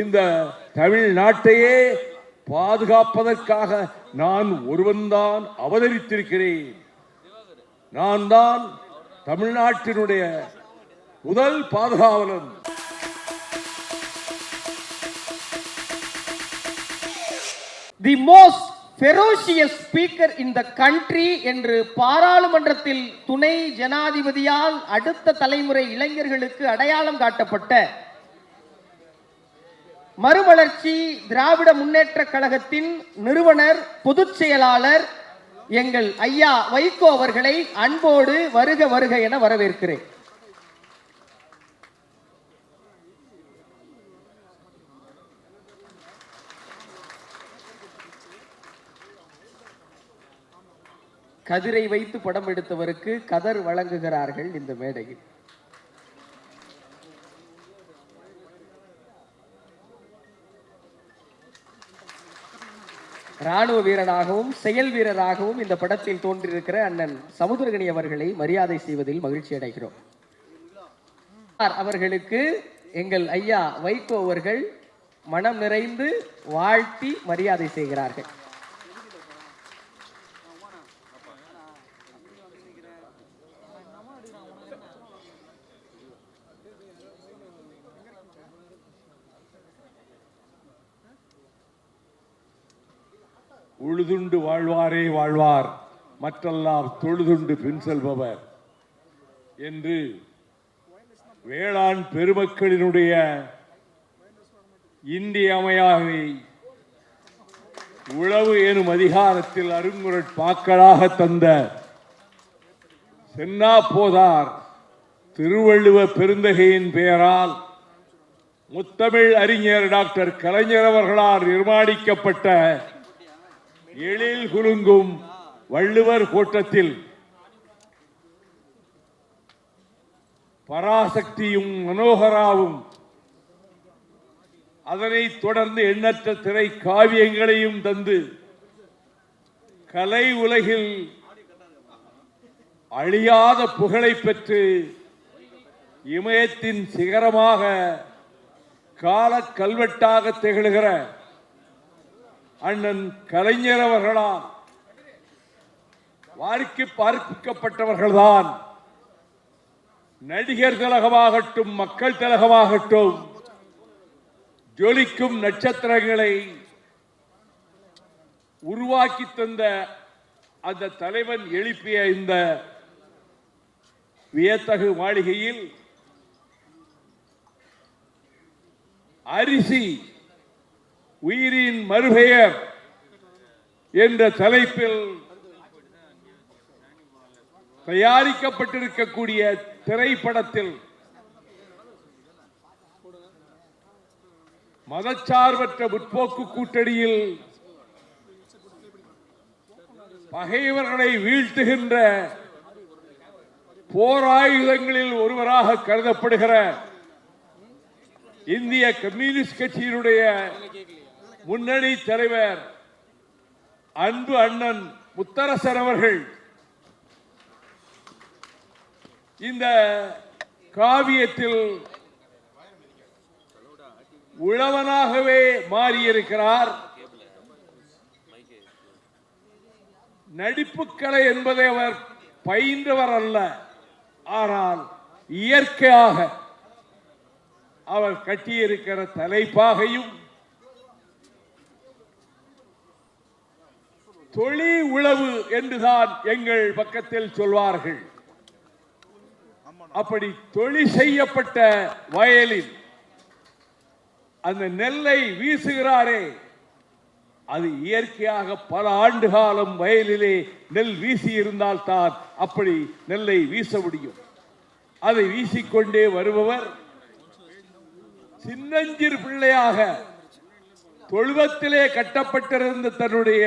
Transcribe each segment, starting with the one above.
இந்த தமிழ்நாட்டையே பாதுகாப்பதற்காக நான் ஒருவன்தான் அவதரித்திருக்கிறேன். நான் தான் தமிழ்நாட்டினுடைய முதல் பாதுகாவலன். The most ferocious speaker in the country என்று பாராளுமன்றத்தில் துணை ஜனாதிபதியால் அடுத்த தலைமுறை இளைஞர்களுக்கு அடையாளம் காட்டப்பட்ட மறுமலர்ச்சி திராவிட முன்னேற்ற கழகத்தின் நிறுவனர் பொதுச் செயலாளர் எங்கள் ஐயா வைகோ அவர்களை அன்போடு வருக வருக என வரவேற்கிறேன். கதிரை வைத்து படம் எடுத்தவருக்கு கதர் வழங்குகிறார்கள் இந்த மேடையில். ராணுவ வீரராகவும் செயல் வீரராகவும் இந்த படத்தில் தோன்றியிருக்கிற அண்ணன் சமுத்திரகனி அவர்களை மரியாதை செய்வதில் மகிழ்ச்சி அடைகிறோம். அவர்களுக்கு எங்கள் ஐயா வைகோ அவர்கள் மனம் நிறைந்து வாழ்த்தி மரியாதை செய்கிறார்கள். உழுதுண்டு வாழ்வாரே வாழ்வார், மற்றெல்லாம் தொழுதுண்டு பின் செல்பவர் என்று வேளாண் பெருமக்களினுடைய இந்தியமையாவை உழவு எனும் அதிகாரத்தில் அருங்குரட்பாக்களாக தந்த சென்னா போதார் திருவள்ளுவ பெருந்தகையின் பெயரால் முத்தமிழ் அறிஞர் டாக்டர் கலைஞர் அவர்களால் நிர்மாணிக்கப்பட்ட எழில் குலுங்கும் வள்ளுவர் கோட்டத்தில் பராசக்தியும் மனோகராவும் அதனைத் தொடர்ந்து எண்ணற்ற திரை காவியங்களையும் தந்து கலை உலகில் அழியாத புகழை பெற்று இமயத்தின் சிகரமாக கால கல்வெட்டாக திகழ்கிற அண்ணன் கலைஞர் அவர்களால் வாரிக்கு பார்க்கப்பட்டவர்கள்தான் நடிகர் திலகமாகட்டும் மக்கள் திலகமாகட்டும் ஜொலிக்கும் நட்சத்திரங்களை உருவாக்கி தந்த அந்த தலைவன் எழுப்பிய இந்த வியத்தகு மாளிகையில் அரிசி உயிரின் மறுபெயர் என்ற தலைப்பில் தயாரிக்கப்பட்டிருக்கக்கூடிய திரைப்படத்தில் மதச்சார்பற்ற முற்போக்கு கூட்டணியில் பகைவர்களை வீழ்த்துகின்ற போராயுதங்களில் ஒருவராக கருதப்படுகிற இந்திய கம்யூனிஸ்ட் கட்சியினுடைய முன்னணி தலைவர் அன்பு அண்ணன் முத்தரசன் அவர்கள் இந்த காவியத்தில் உழவனாகவே மாறியிருக்கிறார். நடிப்புக்கலை என்பதை அவர் பயின்றவர் அல்ல, ஆனால் இயற்கையாக அவர் கட்டியிருக்கிற தலைப்பாகையும் தொழில் உழவு என்றுதான் எங்கள் பக்கத்தில் சொல்வார்கள். அப்படி தொழில் செய்யப்பட்ட வயலில் அந்த நெல்லை வீசுகிறாரே, அது இயற்கையாக பல ஆண்டு காலம் வயலிலே நெல் வீசி இருந்தால் தான் அப்படி நெல்லை வீச முடியும். அதை வீசிக்கொண்டே வருபவர் சின்னஞ்சிறு பிள்ளையாக தொழுவத்திலே கட்டப்பட்டிருந்த தன்னுடைய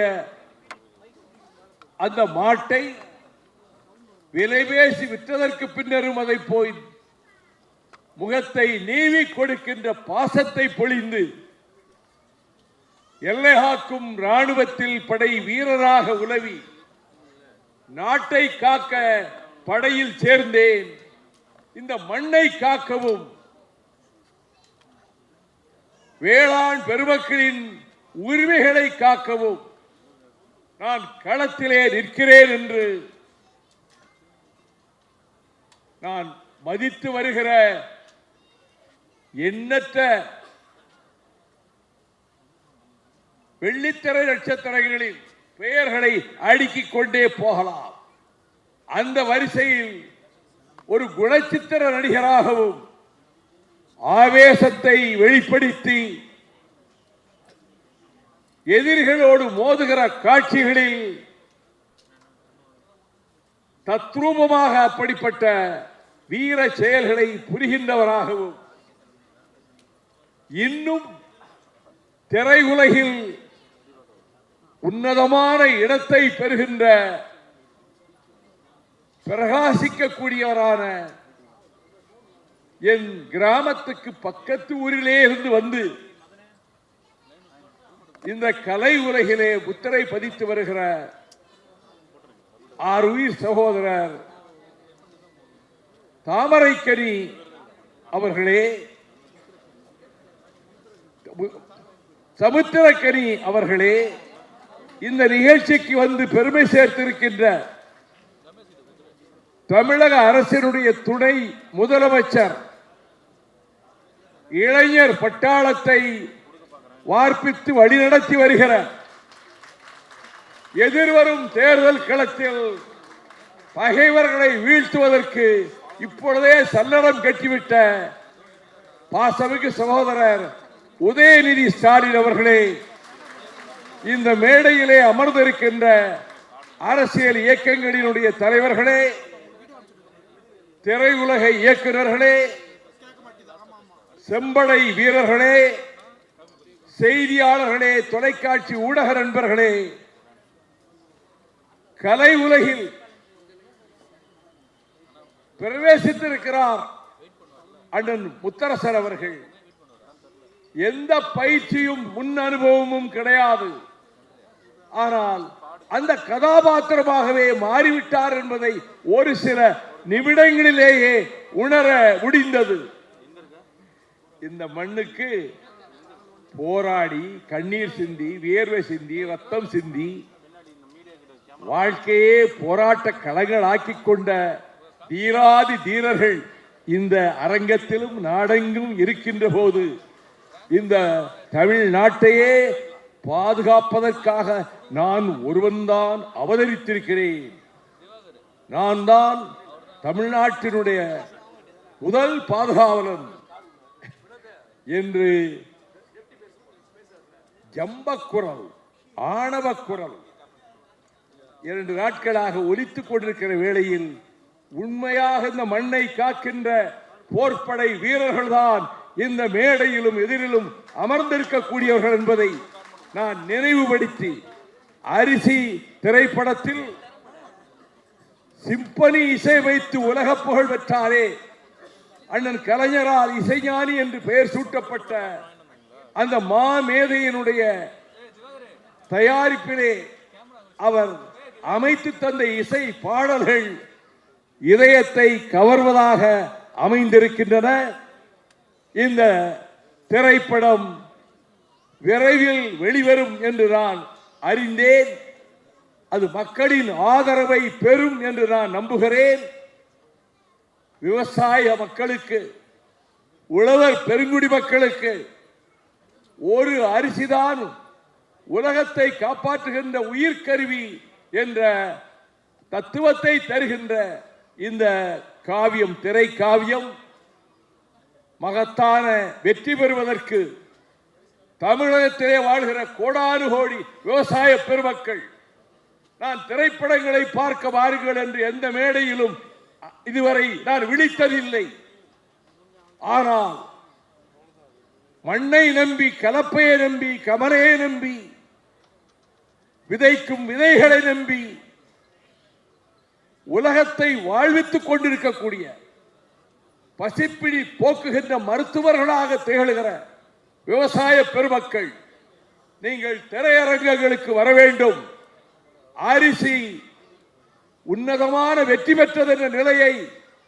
அந்த மாட்டை விலை பேசி விற்றதற்கு பின்னரும் அதை போய் முகத்தை நீவி கொடுக்கின்ற பாசத்தை பொழிந்து எல்லை காக்கும் ராணுவத்தில் படை வீரராக உலவி நாட்டை காக்க படையில் சேர்ந்தேன், இந்த மண்ணை காக்கவும் வேளாண் பெருமக்களின் உரிமைகளை காக்கவும் நான் களத்திலே நிற்கிறேன் என்று நான் மதித்து வருகிற எண்ணற்ற வெள்ளித்திரை நட்சத்திரங்களில் பெயர்களை அடுக்கிக் கொண்டே போகலாம். அந்த வரிசையில் ஒரு குணச்சித்திர நடிகராகவும் ஆவேசத்தை வெளிப்படுத்தி எதிரிகளோடு மோதுகிற காட்சிகளில் தத்ரூபமாக அப்படிப்பட்ட வீர செயல்களை புரிகின்றவராகவும் இன்னும் திரையுலகில் உன்னதமான இடத்தை பெறுகின்ற பிரகாசிக்கக்கூடியவரான என் கிராமத்துக்கு பக்கத்து ஊரிலே இருந்து வந்து இந்த கலை உலகிலே முத்திரை பதித்து வருகிற ஆருயிர் சகோதரர் தாமரைக்கனி அவர்களே, சமுத்திரக்கனி அவர்களே, இந்த நிகழ்ச்சிக்கு வந்து பெருமை சேர்த்திருக்கின்ற தமிழக அரசினுடைய துணை முதலமைச்சர், இளைஞர் பட்டாளத்தை வார்ப்பித்து வழிநடத்தி வருகிற எதிர்வரும் தேர்தல் களத்தில் பகைவர்களை வீழ்த்துவதற்கு இப்பொழுதே சல்லடம் கட்டிவிட்ட பாசமிகு சகோதரர் உதயநிதி ஸ்டாலின் அவர்களே, இந்த மேடையிலே அமர்ந்திருக்கின்ற அரசியல் இயக்கங்களினுடைய தலைவர்களே, திரையுலக இயக்குநர்களே, செம்படை வீரர்களே, செய்தியாளர்களே, தொலைக்காட்சி ஊடக நண்பர்களே, கலை உலகில் பிரவேசித்திருக்கிறார் அண்ணன் முத்தரசன் அவர்கள். எந்த பயிற்சியும் முன் அனுபவமும் கிடையாது. ஆனால் அந்த கதாபாத்திரமாகவே மாறிவிட்டார் என்பதை ஒரு சில நிமிடங்களிலேயே உணர முடிந்தது. இந்த மண்ணுக்கு போராடி கண்ணீர் சிந்தி வியர்வை சிந்தி ரத்தம் சிந்தி வாழ்க்கையே போராட்ட களங்களாக்கிக் கொண்ட தீராதி தீரர்கள் இந்த அரங்கத்திலும் நாடெங்கும் இருக்கின்ற போது இந்த தமிழ்நாட்டையே பாதுகாப்பதற்காக நான் ஒருவன்தான் அவதரித்திருக்கிறேன். நான் தான் தமிழ்நாட்டினுடைய முதல் பாதுகாவலன் என்று ஜம்பக்குரல், ஆணவக்குரல் 2 நாட்களாக ஒலித்துக் கொண்டிருக்கிற வேளையில் உண்மையாக இந்த மண்ணை காக்கின்ற போர்ப்படை வீரர்கள் தான் இந்த மேடையிலும் எதிரிலும் அமர்ந்திருக்கக்கூடியவர்கள் என்பதை நான் நினைவுபடுத்தி, அரிசி திரைப்படத்தில் சிம்பனி இசை வைத்து உலக புகழ் பெற்றாரே அண்ணன் கலைஞரால் இசைஞானி என்று பெயர் சூட்டப்பட்ட அந்த மாமேதையினுடைய தயாரிப்பிலே அவர் அமைத்து தந்த இசை பாடல்கள் இதயத்தை கவர்வதாக அமைந்திருக்கின்றன. இந்த திரைப்படம் விரைவில் வெளிவரும் என்று நான் அறிந்தேன். அது மக்களின் ஆதரவை பெறும் என்று நான் நம்புகிறேன். விவசாய மக்களுக்கு, உழவர் பெருங்குடி மக்களுக்கு ஒரு அரிசிதான் உலகத்தை காப்பாற்றுகின்ற உயிர்கருவி என்ற தத்துவத்தை தருகின்ற இந்த காவியம், திரை காவியம் மகத்தான வெற்றி பெறுவதற்கு தமிழகத்திலே வாழ்கிற கோடானு கோடி விவசாய பெருமக்கள், நான் திரைப்படங்களை பார்க்க வாருங்கள் என்று எந்த மேடையிலும் இதுவரை நான் விழித்ததில்லை. ஆனால் மண்ணை நம்பி, கலப்பையை நம்பி, கமலையை நம்பி, விதைக்கும் விதைகளை நம்பி உலகத்தை வாழ்வித்துக் கொண்டிருக்கக்கூடிய, பசிப்பிடி போக்குகின்ற மருத்துவர்களாக திகழ்கிற விவசாய பெருமக்கள், நீங்கள் திரையரங்குகளுக்கு வர வேண்டும். அரிசி உன்னதமான வெற்றி பெற்றது என்ற நிலையை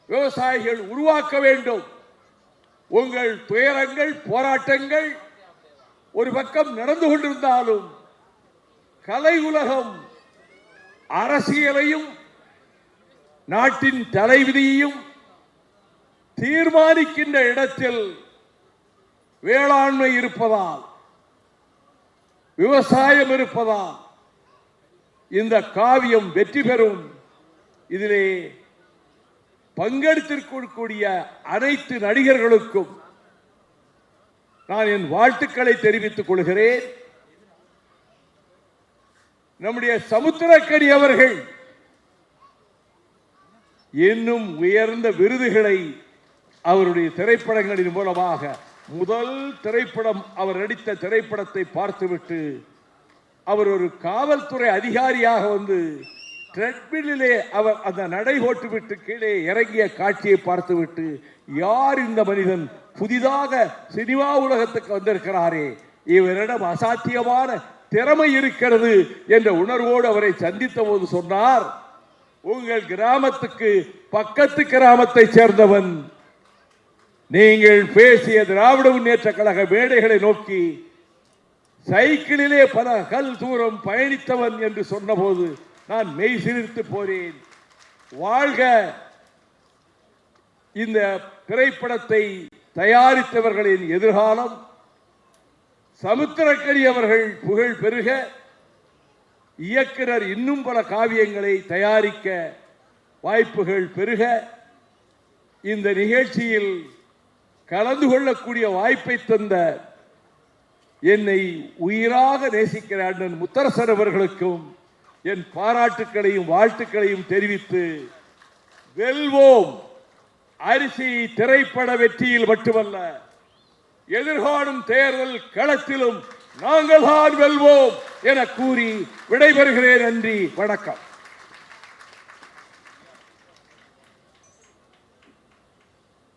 விவசாயிகள் உருவாக்க வேண்டும். உங்கள் துயரங்கள், போராட்டங்கள் ஒரு பக்கம் நடந்து கொண்டிருந்தாலும் கலை உலகம் அரசியலையும் நாட்டின் தலைவிதியையும் தீர்மானிக்கின்ற இடத்தில் வேளாண்மை இருப்பதால், விவசாயம் இருப்பதால் இந்த காவியம் வெற்றி பெறும். இதிலே பங்கெடுத்திருக்கக்கூடிய அனைத்து நடிகர்களுக்கும் நான் என் வாழ்த்துக்களை தெரிவித்துக் கொள்கிறேன். நம்முடைய சமுத்திரக்கனி அவர்கள் இன்னும் உயர்ந்த விருதுகளை அவருடைய திரைப்படங்களின் மூலமாக, முதல் திரைப்படம் அவர் நடித்த திரைப்படத்தை பார்த்துவிட்டு அவர் ஒரு காவல்துறை அதிகாரியாக வந்து ட்ரெட்மில்லிலே அவர் அந்த நடை போட்டுவிட்டு கீழே இறங்கிய காட்சியை பார்த்துவிட்டு, யார் இந்த மனிதன், புதிதாக சினிமா உலகத்துக்கு வந்திருக்கிறாரே, இவரிடம் அசாத்தியமான திறமை இருக்கிறது என்ற உணர்வோடு அவரை சந்தித்த போது சொன்னார், உங்கள் கிராமத்துக்கு பக்கத்து கிராமத்தை சேர்ந்தவன், நீங்கள் பேசிய திராவிட முன்னேற்ற கழக மேடைகளை நோக்கி சைக்கிளிலே பல கல் தூரம் பயணித்தவன் என்று சொன்னபோது நான் மெய் சிலிர்த்து போனேன். வாழ்க இந்த திரைப்படத்தை தயாரித்தவர்களின் எதிர்காலம், சமுத்திரக்கனி அவர்கள் புகழ் பெருக, இயக்குனர் இன்னும் பல காவியங்களை தயாரிக்க வாய்ப்புகள் பெருக, இந்த நிகழ்ச்சியில் கலந்து கொள்ளக்கூடிய வாய்ப்பை தந்த என்னை உயிராக நேசிக்கிற அண்ணன் முத்தரசன் அவர்களுக்கும் என் பாராட்டுக்களையும் வாழ்த்துக்களையும் தெரிவித்து, வெல்வோம். அரிசி திரைப்பட வெற்றியில் மட்டுமல்ல, எதிர்காணும் தேர்தல் களத்திலும் நாங்கள் தான் வெல்வோம் என கூறி விடைபெறுகிறேன். நன்றி, வணக்கம்.